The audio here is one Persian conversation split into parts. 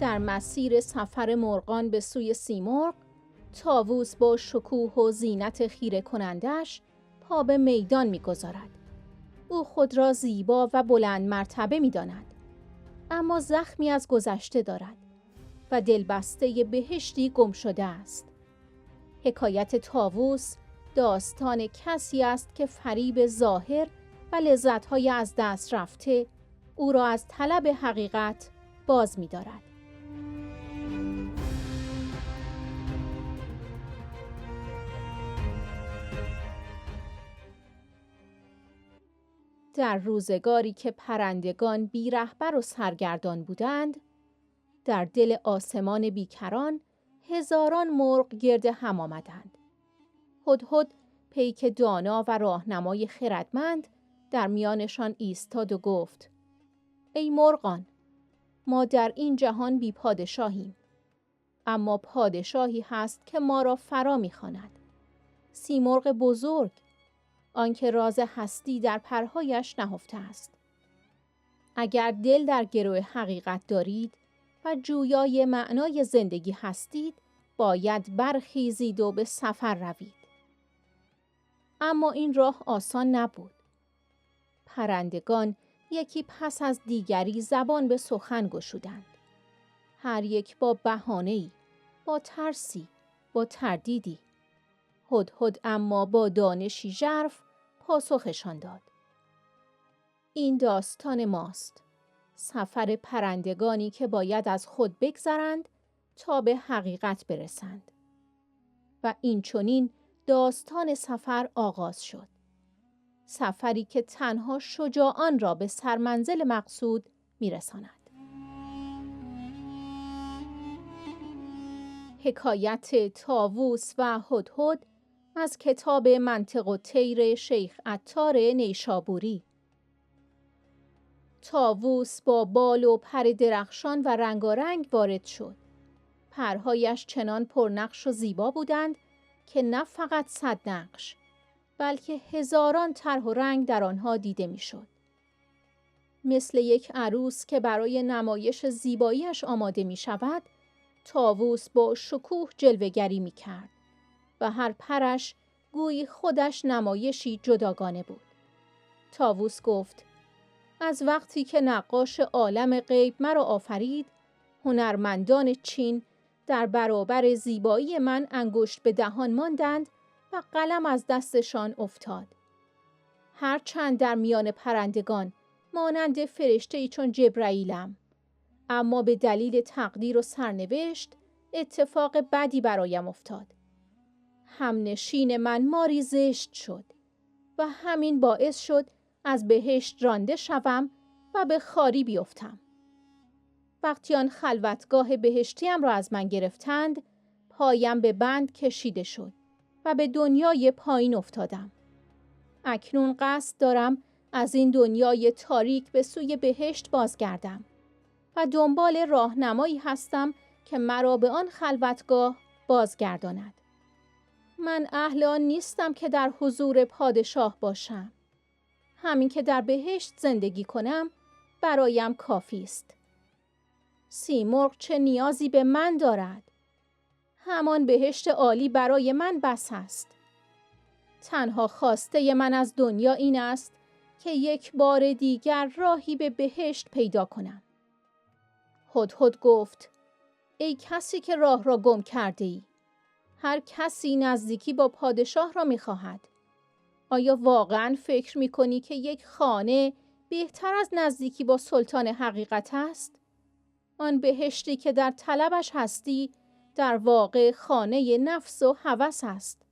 در مسیر سفر مرغان به سوی سیمرغ، طاووس با شکوه و زینت خیره کنندش پا به میدان می‌گذارد. او خود را زیبا و بلند مرتبه می‌داند، اما زخمی از گذشته دارد و دلبسته بهشتی گم شده است. حکایت طاووس داستان کسی است که فریب ظاهر و لذت‌های از دست رفته او را از طلب حقیقت باز می‌دارد. در روزگاری که پرندگان بی رهبر و سرگردان بودند، در دل آسمان بیکران هزاران مرغ گرد هم آمدند. هدهد، پیک دانا و راهنمای خردمند، در میانشان ایستاد و گفت: ای مرغان، ما در این جهان بی پادشاهیم، اما پادشاهی هست که ما را فرا می‌خواند. سیمرغ بزرگ، آنکه راز هستی در پرهایش نهفته است. اگر دل در گرو حقیقت دارید و جویای معنای زندگی هستید، باید برخیزید و به سفر روید. اما این راه آسان نبود. پرندگان یکی پس از دیگری زبان به سخن گشودند. هر یک با بهانه‌ای، با ترسی، با تردیدی. هدهد اما با دانشی ژرف پاسخشان داد: این داستان ماست. سفر پرندگانی که باید از خود بگذرند تا به حقیقت برسند. و این چنین داستان سفر آغاز شد. سفری که تنها شجاعان را به سرمنزل مقصود میرساند. حکایت طاووس و هدهد از کتاب منطق الطیر شیخ عطار نیشابوری. طاووس با بال و پر درخشان و رنگارنگ وارد شد. پرهایش چنان پرنقش و زیبا بودند که نه فقط 100 نقش، بلکه هزاران طرح و رنگ در آنها دیده میشد. مثل یک عروس که برای نمایش زیباییش آماده می شود، طاووس با شکوه جلوه‌گری می کرد و هر پرش گویی خودش نمایشی جداگانه بود. طاووس گفت: از وقتی که نقاش عالم غیب مرا آفرید، هنرمندان چین در برابر زیبایی من انگشت به دهان ماندند و قلم از دستشان افتاد. هرچند در میان پرندگان مانند فرشته‌ای چون جبرائیلم، اما به دلیل تقدیر و سرنوشت اتفاق بدی برایم افتاد. همنشین من ماری زشت شد و همین باعث شد از بهشت رانده شوم و به خواری بیفتم. وقتی آن خلوتگاه بهشتیم را از من گرفتند، پایم به بند کشیده شد و به دنیای پایین افتادم. اکنون قصد دارم از این دنیای تاریک به سوی بهشت بازگردم و دنبال راهنمایی هستم که مرا به آن خلوتگاه بازگرداند. من اهل آن نیستم که در حضور پادشاه باشم. همین که در بهشت زندگی کنم برایم کافی است. سیمرغ چه نیازی به من دارد؟ همان بهشت عالی برای من بس است. تنها خواسته من از دنیا این است که یک بار دیگر راهی به بهشت پیدا کنم. هدهد گفت: ای کسی که راه را گم کرده ای، هر کسی نزدیکی با پادشاه را می‌خواهد. آیا واقعاً فکر می‌کنی که یک خانه بهتر از نزدیکی با سلطان حقیقت است؟ آن بهشتی که در طلبش هستی در واقع خانه نفس و هوس است.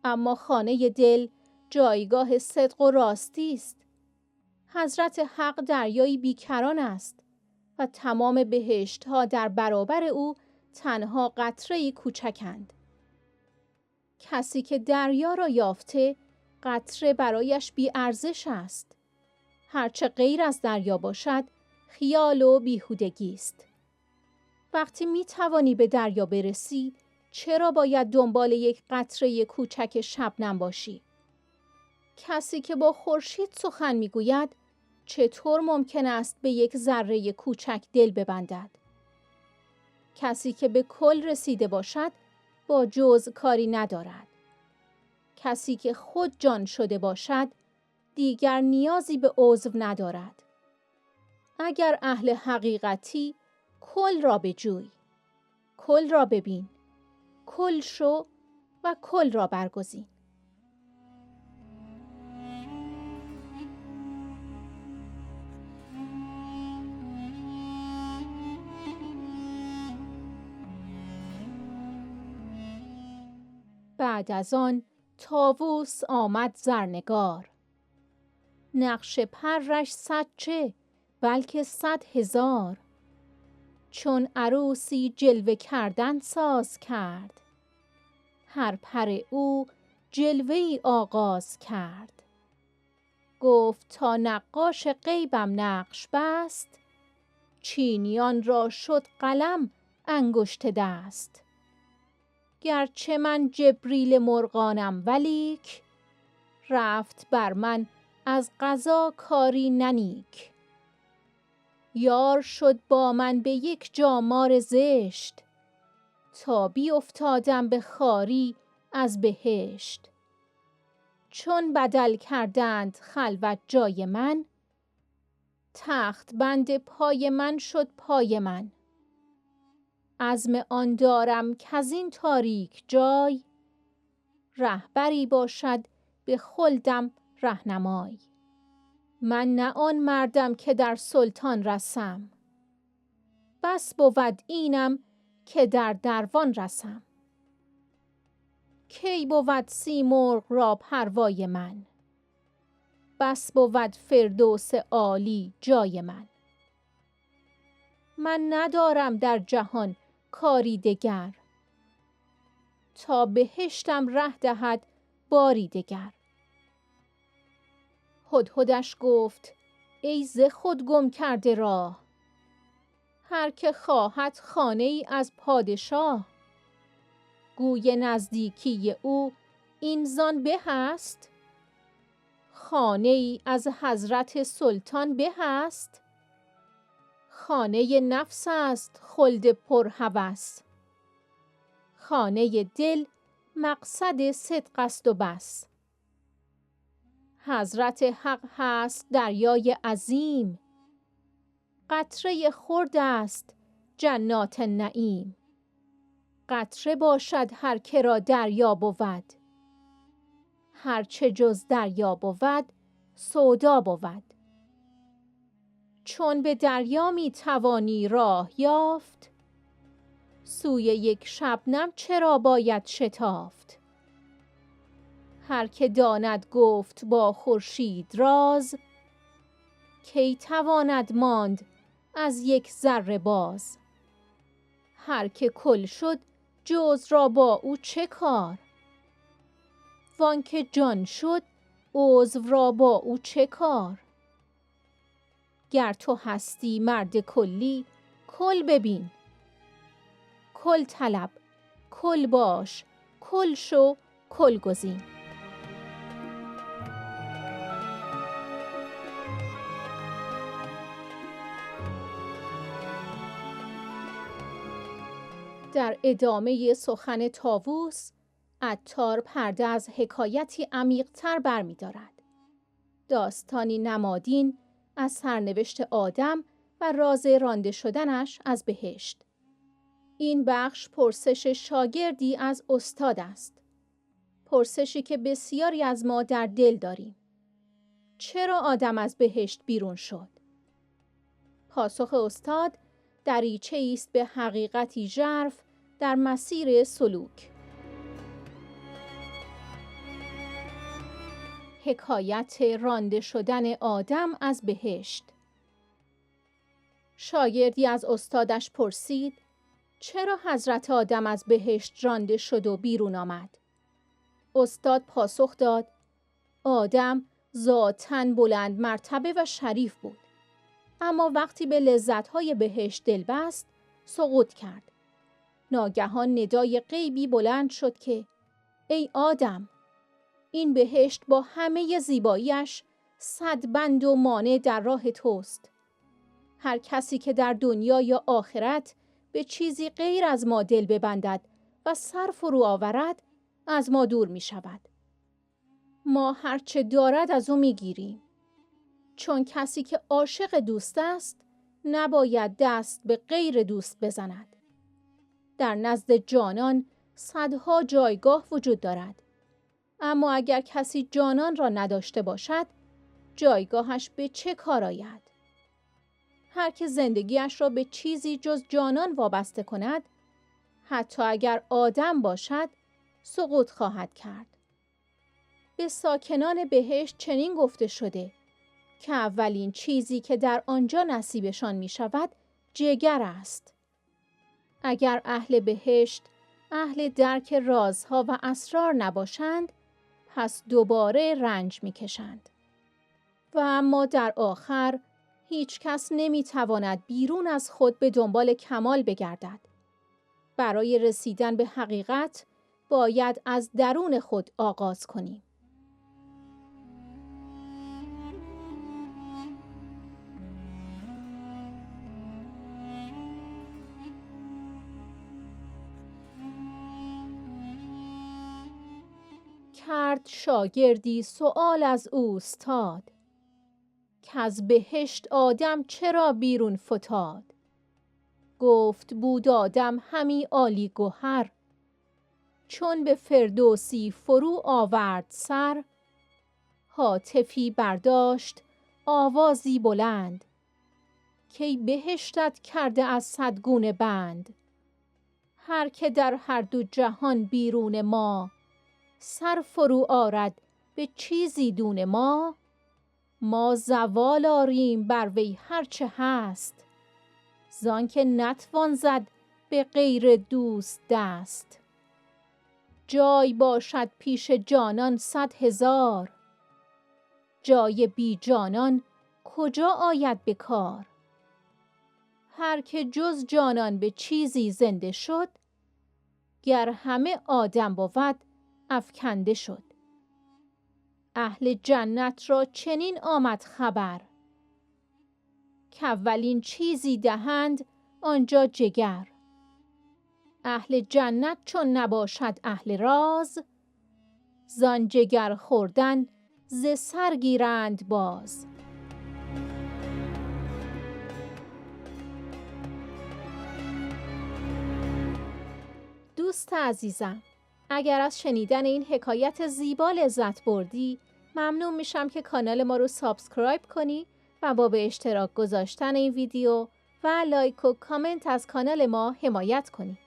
اما خانه دل جایگاه صدق و راستی است. حضرت حق دریایی بیکران است و تمام بهشت‌ها در برابر او تنها قطره‌ای کوچکند. کسی که دریا را یافته، قطره برایش بی ارزش است. هرچه غیر از دریا باشد، خیال و بیهودگی است. وقتی می توانی به دریا برسی، چرا باید دنبال یک قطره کوچک شبنم باشی؟ کسی که با خورشید سخن می گوید، چطور ممکن است به یک ذره کوچک دل ببندد؟ کسی که به کل رسیده باشد با جزء کاری ندارد. کسی که خود جان شده باشد دیگر نیازی به عضو ندارد. اگر اهل حقیقتی کل را بجوی، کل را ببین، کل شو و کل را برگزین. بعد از آن طاووس آمد زرنگار، نقش پرش 100 چه بلکه 100,000. چون عروسی جلوه کردن ساز کرد، هر پر او جلوه‌ای آغاز کرد. گفت تا نقاش غیبم نقش بست، چینیان را شد قلم انگشت دست. گرچه من جبریل مرغانم ولیک، رفت بر من از قضا کاری ننیک. یار شد با من به یک جا مار زشت، تا بیافتادم به خواری از بهشت. چون بدل کردند خلوت جای من، تخت بند پای من شد پای من. عزم آن دارم کز این تاریک جای، رهبری باشد به خلدم رهنمای. من نه آن مردم که در سلطان رسم، بس بود اینم که در دروان رسم. کی بود سیمرغ را پروای من، بس بود فردوس عالی جای من. من ندارم در جهان کاری دگر، تا بهشتم ره دهد باری دگر. هدهدش گفت ای ز خود گم کرده راه، هر که خواهد خانه ای از پادشاه. گوی نزدیکی او این زان به است، خانه ای از حضرت سلطان به است. خانه نفس است خلد پرهوس، خانه دل مقصد صدق است و بس. حضرت حق هست دریای عظیم، قطره خرد است جنات نعیم. قطره باشد هر که را دریا بود، هر چه جز دریا بود سودا بود. چون به دریا می توانی راه یافت، سوی یک شبنم چرا باید شتافت. هر که داند گفت با خورشید راز، کی تواند ماند از یک ذره باز. هر که کل شد جزء را با او چه کار، وان که جان شد عضو را با او چه کار. گر تو هستی مرد کلی کل ببین، کل طلب، کل باش، کل شو، کل گزین. در ادامه سخن طاووس، عطار پرده از حکایتی عمیق‌تر برمی‌دارد. داستانی نمادین از سرنوشت آدم و راز رانده شدنش از بهشت. این بخش پرسش شاگردی از استاد است. پرسشی که بسیاری از ما در دل داریم. چرا آدم از بهشت بیرون شد؟ پاسخ استاد دریچه‌ای است به حقیقتی ژرف در مسیر سلوک. حکایت رانده شدن آدم از بهشت. شاگردی از استادش پرسید چرا حضرت آدم از بهشت رانده شد و بیرون آمد؟ استاد پاسخ داد آدم ذاتاً بلند مرتبه و شریف بود، اما وقتی به لذت‌های بهشت دل بست سقوط کرد. ناگهان ندای غیبی بلند شد که ای آدم، این بهشت با همه زیباییش 100 بند و مانع در راه توست. هر کسی که در دنیا یا آخرت به چیزی غیر از ما دل ببندد و سر فرو آورد، از ما دور می شود. ما هرچه دارد از او می گیریم. چون کسی که عاشق دوست است، نباید دست به غیر دوست بزند. در نزد جانان صدها جایگاه وجود دارد. اما اگر کسی جانان را نداشته باشد، جایگاهش به چه کار آید؟ هر که زندگیش را به چیزی جز جانان وابسته کند، حتی اگر آدم باشد، سقوط خواهد کرد. به ساکنان بهشت چنین گفته شده که اولین چیزی که در آنجا نصیبشان می شود، جگر است. اگر اهل بهشت اهل درک رازها و اسرار نباشند، پس دوباره رنج می کشند. و اما در آخر هیچ کس نمی تواند بیرون از خود به دنبال کمال بگردد. برای رسیدن به حقیقت باید از درون خود آغاز کنیم. کرد شاگردی سؤال از اوستاد، که از بهشت آدم چرا بیرون فتاد؟ گفت بود آدم همی عالی گهر، چون به فردوسی فرو آورد سر. هاتفی برداشت آوازی بلند، کی بهشتت کرده از صد گونه بند. هر که در هر دو جهان بیرون ما، سر فرو آرد به چیزی دون ما. ما زوال آریم بر وی هرچه هست، زان که نتوان زد به غیر دوست دست. جای باشد پیش جانان 100,000، جای بی جانان کجا آید به کار؟ هر که جز جانان به چیزی زنده شد، گر همه آدم بود افکنده شد. اهل جنت را چنین آمد خبر، کاولین چیزی دهند آنجا جگر. اهل جنت چون نباشد اهل راز، زان جگر خوردن ز سر گیرند باز. دوست عزیزم، اگر از شنیدن این حکایت زیبا لذت بردی، ممنون میشم که کانال ما رو سابسکرایب کنی و با به اشتراک گذاشتن این ویدیو و لایک و کامنت از کانال ما حمایت کنی.